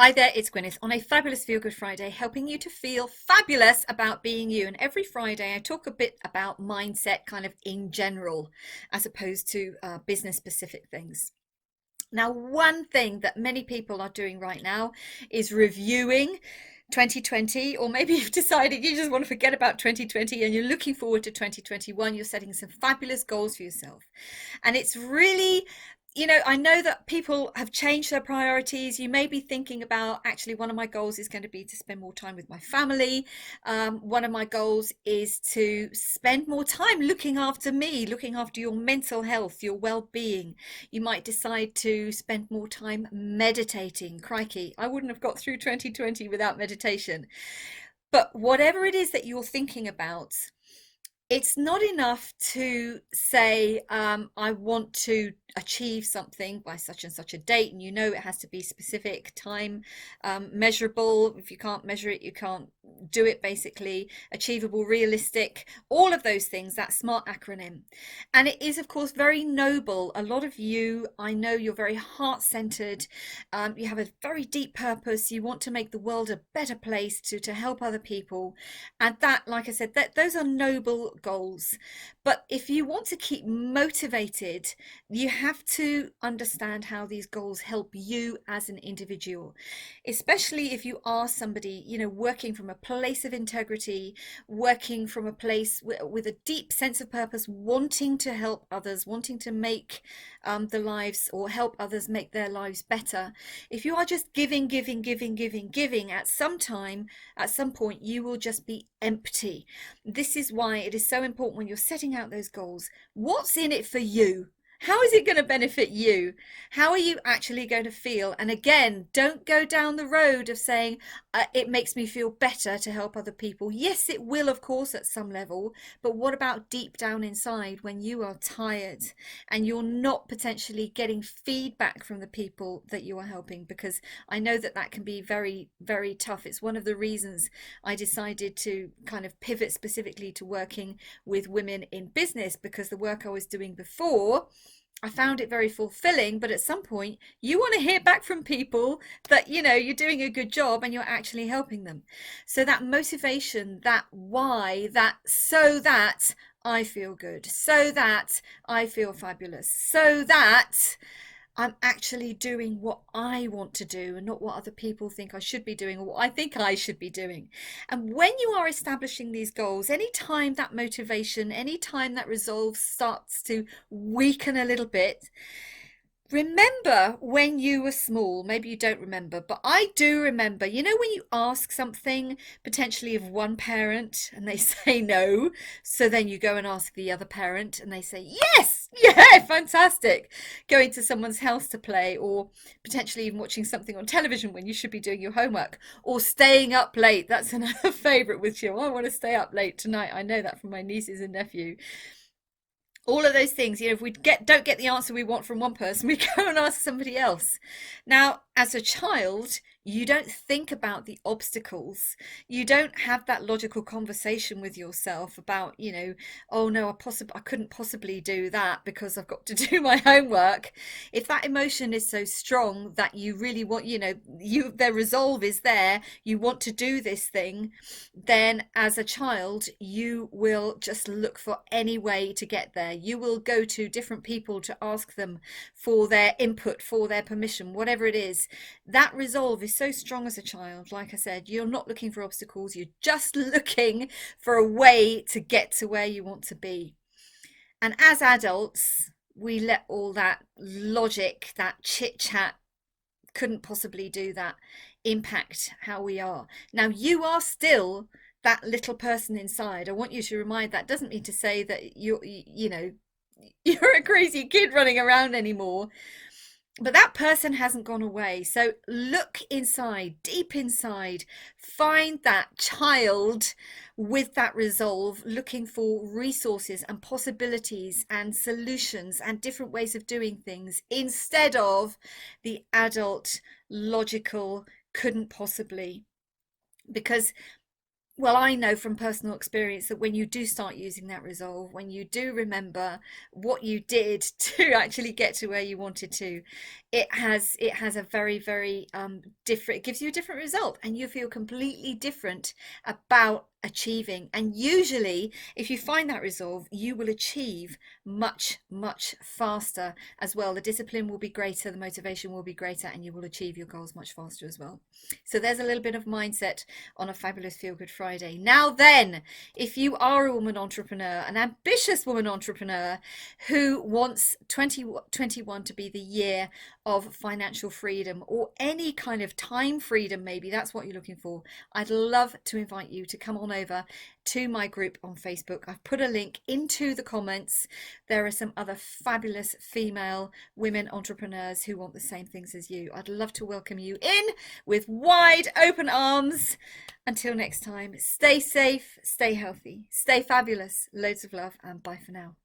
Hi there, it's Gwyneth on a fabulous Feel Good Friday, helping you to feel fabulous about being you. And every Friday, I talk a bit about mindset kind of in general, as opposed to business specific things. Now, one thing that many people are doing right now is reviewing 2020, or maybe you've decided you just want to forget about 2020 and you're looking forward to 2021. You're setting some fabulous goals for yourself. And it's really, I know that people have changed their priorities. You may be thinking about, actually, one of my goals is going to be to spend more time with my family. One of my goals is to spend more time looking after me, looking after your mental health, your well-being. You might decide to spend more time meditating. Crikey, I wouldn't have got through 2020 without meditation. But whatever it is that you're thinking about, it's not enough to say, I want to achieve something by such and such a date, and it has to be specific, time, measurable. If you can't measure it, you can't do it. Basically achievable, realistic, all of those things, that SMART acronym. And it is, of course, very noble. A lot of you, I know, you're very heart-centered. You have a very deep purpose. You want to make the world a better place, to help other people. And that, like I said, that those are noble goals. But if you want to keep motivated, you have to understand how these goals help you as an individual, especially if you are somebody, working from a place of integrity, working from a place with a deep sense of purpose, wanting to help others, wanting to make the lives, or help others make their lives better. If you are just giving, at some time, at some point, you will just be empty. This is why it is so important when you're setting out those goals. What's in it for you? How is it going to benefit you? How are you actually going to feel? And again, don't go down the road of saying, it makes me feel better to help other people. Yes, it will, of course, at some level. But what about deep down inside when you are tired and you're not potentially getting feedback from the people that you are helping? Because I know that that can be very, very tough. It's one of the reasons I decided to kind of pivot specifically to working with women in business, because the work I was doing before, I found it very fulfilling, but at some point you want to hear back from people that, you're doing a good job and you're actually helping them. So that motivation, that why, that so that I feel good, so that I feel fabulous, so that I'm actually doing what I want to do and not what other people think I should be doing or what I think I should be doing. And when you are establishing these goals, anytime that motivation, anytime that resolve starts to weaken a little bit, remember when you were small. Maybe you don't remember, but I do remember. When you ask something potentially of one parent and they say no, so then you go and ask the other parent and they say yes, yeah, fantastic. Going to someone's house to play, or potentially even watching something on television when you should be doing your homework, or staying up late. That's another favorite with you. I want to stay up late tonight. I know that from my nieces and nephew. All of those things, if we don't get the answer we want from one person, we go and ask somebody else. Now, as a child, you don't think about the obstacles. You don't have that logical conversation with yourself about, oh no, I couldn't possibly do that because I've got to do my homework. If that emotion is so strong that you really want, their resolve is there, you want to do this thing, then as a child, you will just look for any way to get there. You will go to different people to ask them for their input, for their permission, whatever it is. That resolve is so strong as a child. Like I said, you're not looking for obstacles, you're just looking for a way to get to where you want to be. And as adults, we let all that logic, that chit chat, couldn't possibly do that, impact how we are. Now, you are still that little person inside. I want you to remind that. Doesn't mean to say that you're a crazy kid running around anymore, but that person hasn't gone away. So look inside, deep inside, find that child with that resolve, looking for resources and possibilities and solutions and different ways of doing things, instead of the adult logical couldn't possibly. Because Well, I know from personal experience that when you do start using that resolve, when you do remember what you did to actually get to where you wanted to, it has a very, very different, it gives you a different result, and you feel completely different about achieving. And usually, if you find that resolve, you will achieve much, much faster as well. The discipline will be greater, the motivation will be greater, and you will achieve your goals much faster as well. So there's a little bit of mindset on a fabulous Feel Good Friday. Now then, if you are a woman entrepreneur, an ambitious woman entrepreneur who wants 2021 to be the year of financial freedom, or any kind of time freedom, maybe that's what you're looking for, I'd love to invite you to come on over to my group on Facebook. I've put a link into the comments. There are some other fabulous female women entrepreneurs who want the same things as you. I'd love to welcome you in with wide open arms. Until next time, stay safe, stay healthy, stay fabulous. Loads of love, and bye for now.